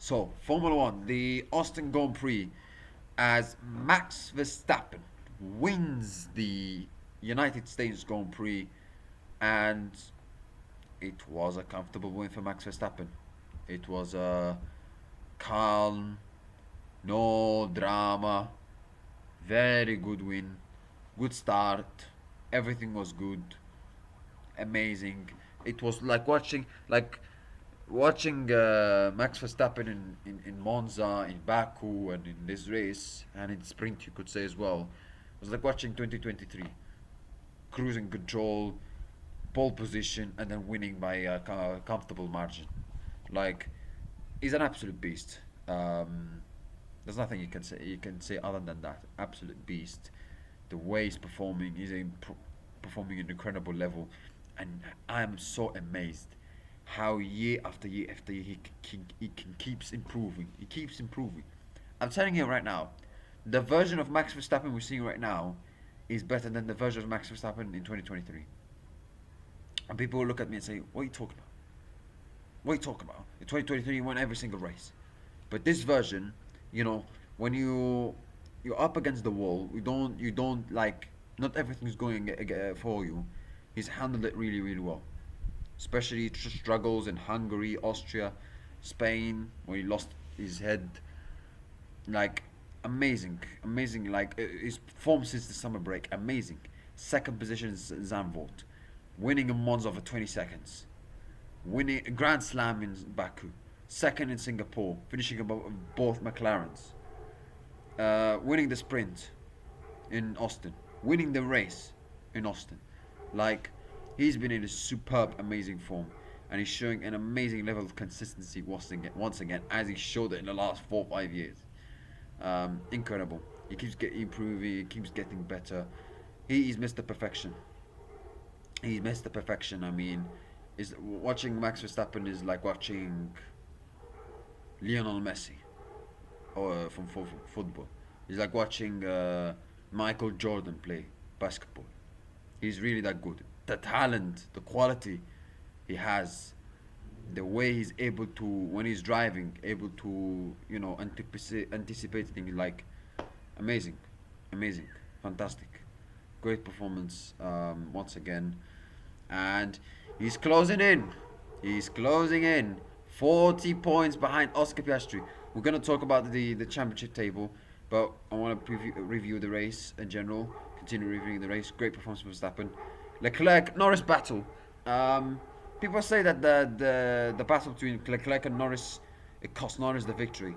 So, Formula One, the Austin Grand Prix, as Max Verstappen wins the United States Grand Prix, and it was a comfortable win for Max Verstappen. It was a calm, no drama, very good win, good start. Everything was good, amazing. It was like watching Max Verstappen in Monza, in Baku, and in this race, and in sprint, you could say as well. It was like watching 2023, cruising control, pole position, and then winning by a comfortable margin. Like, he's an absolute beast. There's nothing you can say other than that. Absolute beast. The way he's performing, performing at an incredible level, and I am so amazed how year after year after year he keeps improving. He keeps improving. I'm telling you right now, the version of Max Verstappen we're seeing right now is better than the version of Max Verstappen in 2023. And people will look at me and say, "What are you talking about? What are you talking about? In 2023, he won every single race." But this version, you know, when you're up against the wall, you don't like not everything's going for you. He's handled it really really well, especially struggles in Hungary, Austria, Spain, where he lost his head. Like, amazing, amazing. Like, his form since the summer break, amazing. Second position is Zandvoort, winning a Monza over 20 seconds, winning a Grand Slam in Baku, second in Singapore, finishing above both McLarens, winning the sprint in Austin, winning the race in Austin. Like, he's been in a superb, amazing form, and he's showing an amazing level of consistency once again, as he showed it in the last 4 or 5 years. Incredible. He keeps improving. He keeps getting better. He's Mr. Perfection. He's Mr. Perfection. I mean, is watching Max Verstappen is like watching Lionel Messi or from football. It's like watching Michael Jordan play basketball. He's really that good. The talent, the quality he has, the way he's able to, when he's driving, able to, anticipate things, like, amazing, amazing, fantastic, great performance once again, and he's closing in. He's closing in. 40 points behind Oscar Piastri. We're gonna talk about the championship table, but I want to review the race in general. Continue reviewing the race. Great performance from Verstappen. Leclerc Norris battle. People say that the battle between Leclerc and Norris, it cost Norris the victory.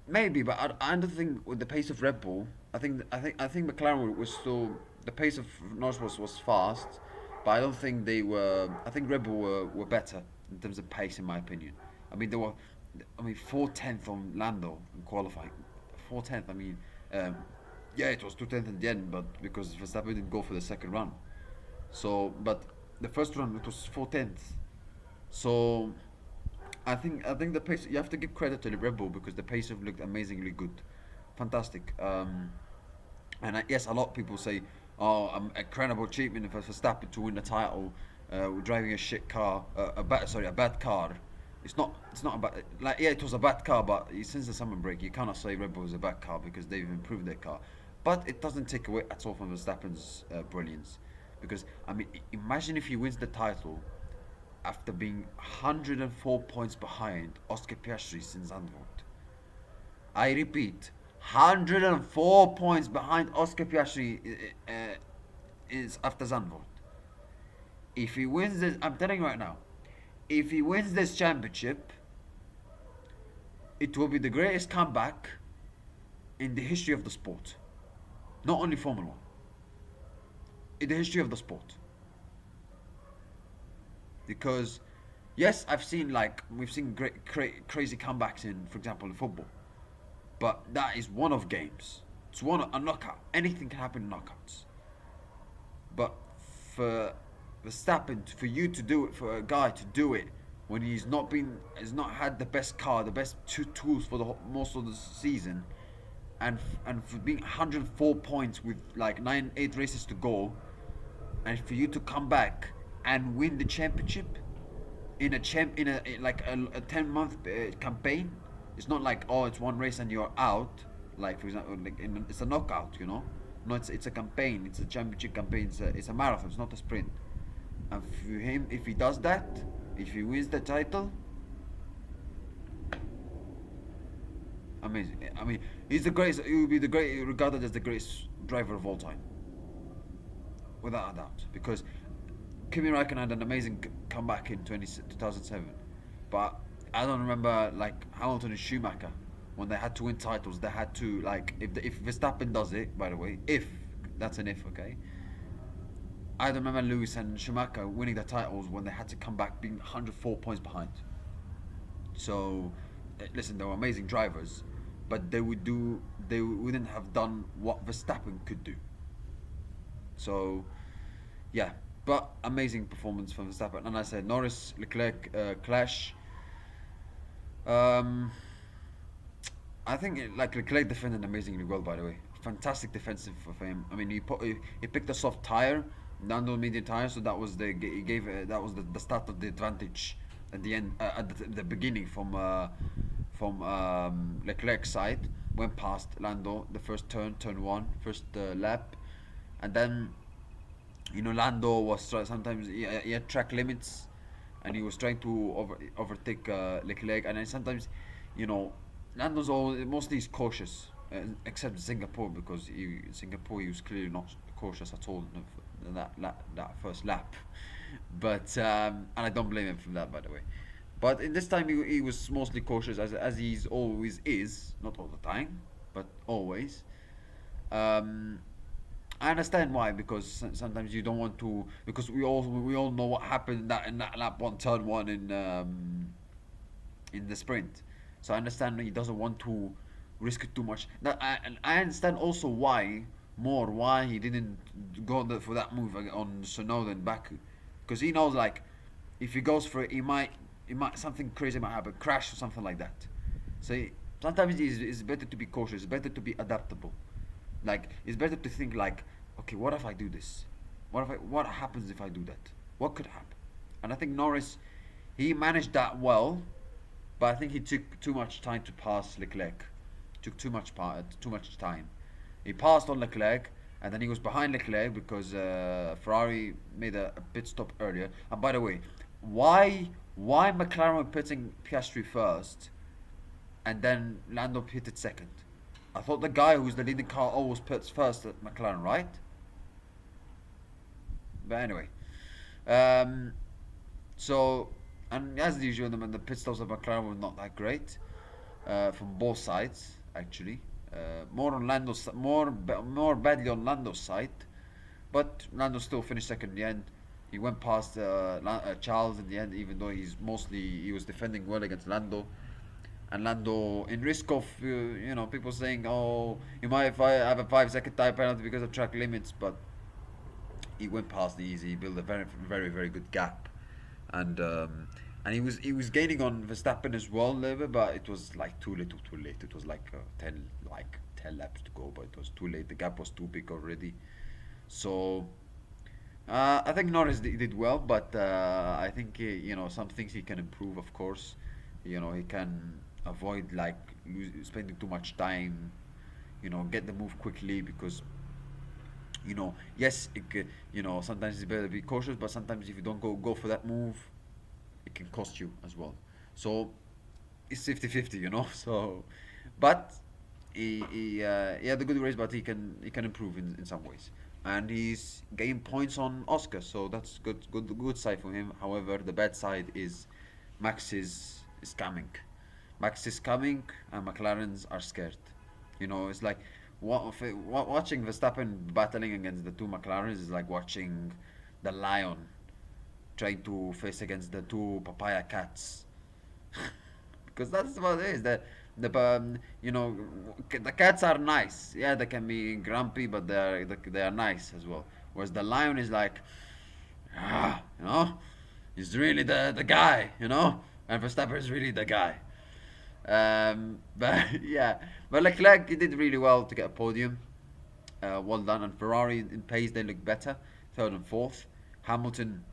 Maybe, but I don't think with the pace of Red Bull, I think McLaren was still, the pace of Norris was fast, but I don't think they were. I think Red Bull were better in terms of pace, in my opinion. I mean, they were. I mean, 4/10 on Lando in qualifying. 4/10. I mean, um, yeah, it was 2/10 in the end, but because Verstappen didn't go for the second run. So, but the first run it was 4/10. So I think the pace, you have to give credit to the Red Bull because the pace have looked amazingly good, fantastic. And yes, a lot of people say, "Oh, incredible achievement for Verstappen to win the title, driving a shit car, a bad car." It's not a bad, like, yeah, it was a bad car, but since the summer break, you cannot say Red Bull is a bad car because they've improved their car. But it doesn't take away at all from Verstappen's brilliance, because I mean, imagine if he wins the title after being 104 points behind Oscar Piastri since Zandvoort. I repeat, 104 points behind Oscar Piastri is after Zandvoort. If he wins this, I'm telling you right now, if he wins this championship, it will be the greatest comeback in the history of the sport. Not only Formula One, in the history of the sport. Because, yes, we've seen crazy comebacks in, for example, in football, but that is one of games. It's a knockout. Anything can happen in knockouts. But for Verstappen, for you to do it, for a guy to do it when has not had the best car, the best two tools for the most of the season, and for being 104 points with like 8 races to go, and for you to come back and win the championship, in a champ in like a 10-month campaign. It's not like, oh, it's one race and you're out. Like, for example, like it's a knockout, you know. No, it's a campaign. It's a championship campaign. It's a marathon. It's not a sprint. And for him, if he does that, if he wins the title, amazing. I mean, he's the greatest. He will be the great, regarded as the greatest driver of all time, without a doubt. Because Kimi Räikkönen had an amazing comeback in 2007, but I don't remember like Hamilton and Schumacher when they had to win titles. They had to, like, if Verstappen does it. By the way, if that's an if, okay. I don't remember Lewis and Schumacher winning the titles when they had to come back being 104 points behind. So, listen, they were amazing drivers, but they wouldn't have done what Verstappen could do. So, yeah, but amazing performance from Verstappen. And I said Norris Leclerc clash. Um, I think like Leclerc defended amazingly well. By the way, fantastic defensive for him. I mean, he picked a soft tire, Nando medium tire, so that was he gave that was the start of the advantage at the end, at the beginning from Leclerc's side. Went past Lando the first turn one, first lap, and then Lando was sometimes he had track limits, and he was trying to overtake Leclerc, and then sometimes, you know, Lando's mostly is cautious, except Singapore, because Singapore he was clearly not cautious at all in that first lap, but and I don't blame him for that, by the way. But in this time he was mostly cautious, as he's always is, not all the time, but always. Um, I understand why, because sometimes you don't want to, because we all know what happened in that lap one, turn one in the sprint. So I understand he doesn't want to risk it too much. And I understand also why he didn't go for that move on Sonoda and Baku, because he knows, like, if he goes for it, he might something crazy might happen, crash or something like that. So sometimes it's better to be cautious. It's better to be adaptable. Like, it's better to think like, okay, what if I do this? What happens if I do that? What could happen? And I think Norris, he managed that well, but I think he took too much time to pass Leclerc. Took too much time. He passed on Leclerc, and then he was behind Leclerc because Ferrari made a pit stop earlier. And by the way, why McLaren were pitting Piastri first, and then Lando pitted second? I thought the guy who's the leading car always puts first at McLaren, right? But anyway, um, so, and as usual, the pit stops of McLaren were not that great from both sides, actually. More on Lando's, more badly on Lando's side, but Lando still finished second in the end. He went past Charles in the end, even though he was defending well against Lando. And Lando, in risk of people saying, oh, he might have a 5-second time penalty because of track limits, but he went past the easy. He built a very very very good gap, and he was gaining on Verstappen as well, but it was like too little, too late. It was like 10 laps to go, but it was too late. The gap was too big already. So I think Norris did well, but I think some things he can improve. Of course, he can avoid like spending too much time. Get the move quickly, because yes, sometimes it's better to be cautious, but sometimes if you don't go for that move, it can cost you as well. So it's 50-50, So, but he had a good race, but he can improve in some ways, and he's gained points on Oscar, so that's good side for him. However, the bad side is Max is coming. Max is coming, and McLarens are scared. It's like watching Verstappen battling against the two McLarens is like watching the lion trying to face against the two papaya cats. Because that's what it is. The cats are nice. Yeah, they can be grumpy, but they are nice as well. Whereas the lion is like, ah, he's really the guy, and Verstappen is really the guy. But yeah, but Leclerc, he did really well to get a podium. Well done. And Ferrari in pace, they look better, third and fourth. Hamilton,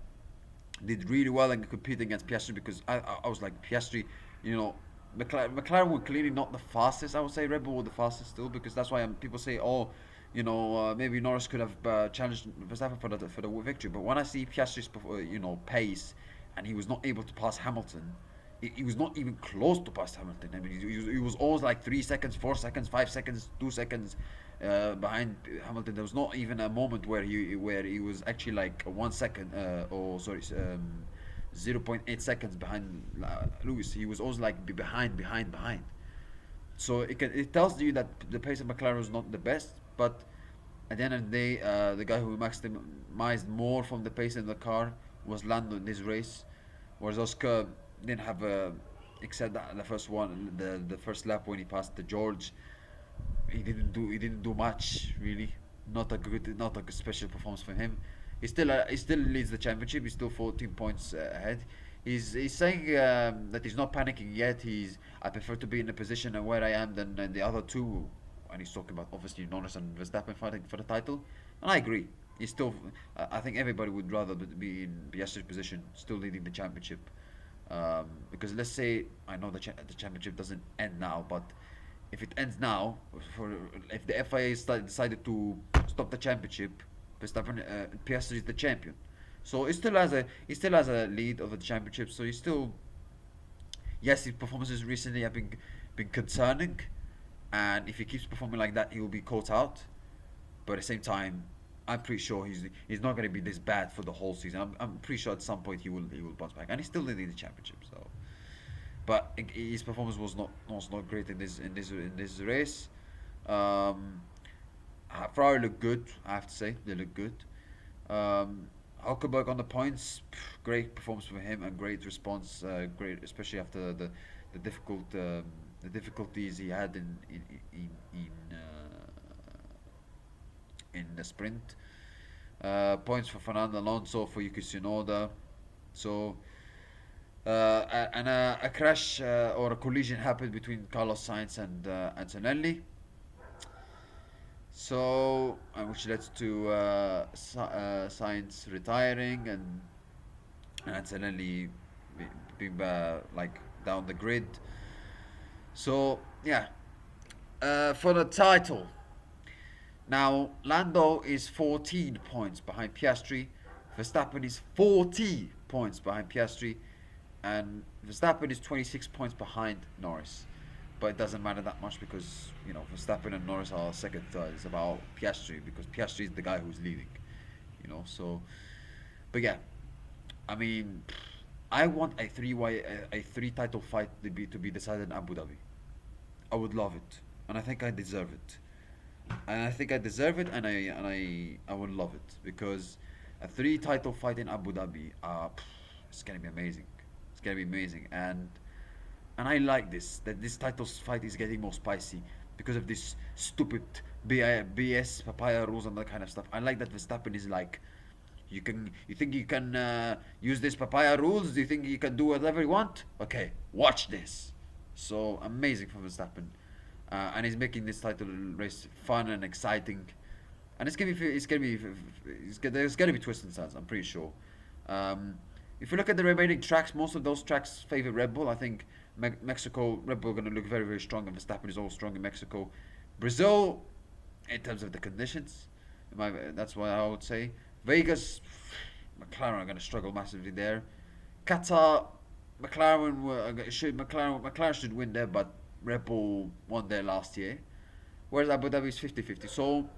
did really well and competed against Piastri because I was like Piastri, you know, McLaren were clearly not the fastest. I would say Red Bull were the fastest still because that's why people say, oh, maybe Norris could have challenged Verstappen for the victory. But when I see Piastri's pace, and he was not able to pass Hamilton, he was not even close to pass Hamilton. I mean, he was always like 3 seconds, 4 seconds, 5 seconds, 2 seconds behind Hamilton. There was not even a moment where he was actually like 1 second, or sorry, 0.8 seconds behind Lewis. He was always like behind. So it tells you that the pace of McLaren was not the best, but at the end of the day, the guy who maximized more from the pace in the car was Lando in this race, whereas Oscar didn't have except the first one, the first lap when he passed the George. He didn't do much really. Not a special performance for him. He still leads the championship. He's still 14 points ahead. He's saying that he's not panicking yet. I prefer to be in a position where I am than the other two. And he's talking about obviously Norris and Verstappen fighting for the title. And I agree. He's still. I think everybody would rather be in Piastri's position, still leading the championship. Because let's say I know the championship doesn't end now, but if it ends now, if the FIA decided to stop the championship, Verstappen, Piastri is the champion. So he still has a lead of the championship. So he's still, yes, his performances recently have been concerning, and if he keeps performing like that, he will be caught out. But at the same time, I'm pretty sure he's not going to be this bad for the whole season. I'm pretty sure at some point he will bounce back, and he's still leading the championship. So, but his performance was not great in this race. Um, Ferrari looked good. I have to say they look good. Hulkenberg on the points, great performance for him and great response. Great, especially after the the difficulties he had in the sprint. Points for Fernando Alonso, for Yuki Tsunoda. So a crash or a collision happened between Carlos Sainz and Antonelli. So, which led to Sainz retiring and Antonelli being like down the grid. So yeah, for the title. Now Lando is 14 points behind Piastri. Verstappen is 40 points behind Piastri, and Verstappen is 26 points behind Norris. But it doesn't matter that much because Verstappen and Norris are second, third. It's about Piastri because Piastri is the guy who's leading. So, but yeah, I mean, I want a three title fight to be decided in Abu Dhabi. I would love it, and I think I deserve it. And I think I deserve it, and I would love it because a three title fight in Abu Dhabi, it's gonna be amazing. It's gonna be amazing, and I like this title fight is getting more spicy because of this stupid BS papaya rules and that kind of stuff. I like that Verstappen is like, you think you can use this papaya rules? Do you think you can do whatever you want? Okay, watch this. So amazing for Verstappen, and he's making this title race fun and exciting, and there's gonna be twists and turns. I'm pretty sure. Um, if you look at the remaining tracks, most of those tracks favor Red Bull. I think Mexico, Red Bull are going to look very, very strong, and Verstappen is all strong in Mexico. Brazil, in terms of the conditions, that's what I would say. Vegas, McLaren are going to struggle massively there. Qatar, McLaren should win there, but Red Bull won there last year. Whereas Abu Dhabi is 50-50. So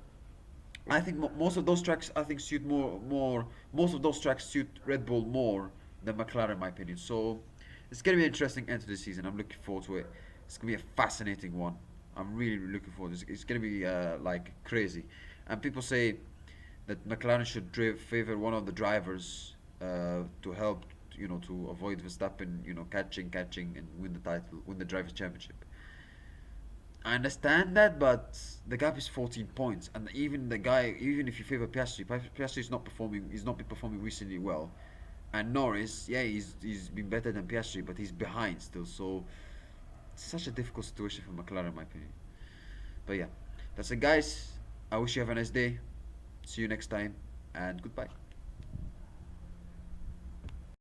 I think most of those tracks I think suit more most of those tracks suit Red Bull more than McLaren in my opinion. So it's gonna be an interesting end to the season. I'm looking forward to it. It's gonna be a fascinating one. I'm really, really looking forward to this. It's gonna be like crazy. And people say that McLaren should favor one of the drivers to help to avoid Verstappen catching and win the title, win the drivers' championship. I understand that, but the gap is 14 points, and even if you favor Piastri, Piastri is not performing. He's not been performing recently well, and Norris, yeah, he's been better than Piastri, but he's behind still. So it's such a difficult situation for McLaren, in my opinion. But yeah, that's it, guys. I wish you have a nice day. See you next time, and goodbye.